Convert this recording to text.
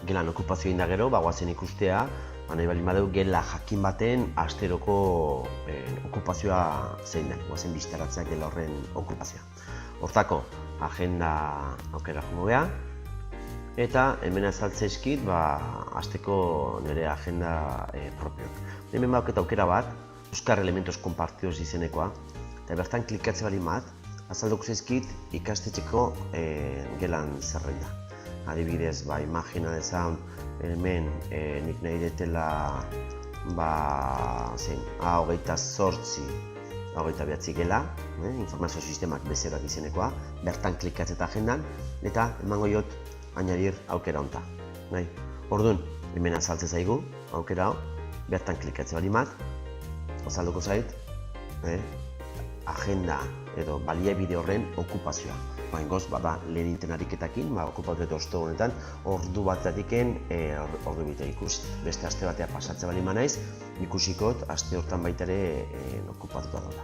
gelan okupazio egin da gero, guazen ikustea, nahi baldin badeu gela jakin baten asteroko okupazioa zein den, guazen biztaratzea gela horren okupazioa. Hortako, agenda aukera jongo geha, eta hemen azaltzeizkit asteko nire agenda propioak. Hemen bauketa aukera bat, Euskar Elementos Compartidos izenekoa, eta bertan klikatze bali mat, azalduko zaizkit ikastetxeko gelan zerrenda. Adibidez, imagina dezan, hemen nik nahi detela A28 gela, informazio sistemak bezerak izenekoa, bertan klikatze eta agendan, eta emango jot añadir aukera honta. Orduan, hemen azaltze zaigu aukera hau, bertan klikatze bali mat, azalduko zait, agenda edo baliabide horren okupazioa. Goz, lehen inten ariketakin, okupatu eta osto honetan, ordu batatiken ordu bite ikusi. Beste aste batea pasatze bali manaiz, ikusikot aste hortan baitare okupatuta dola.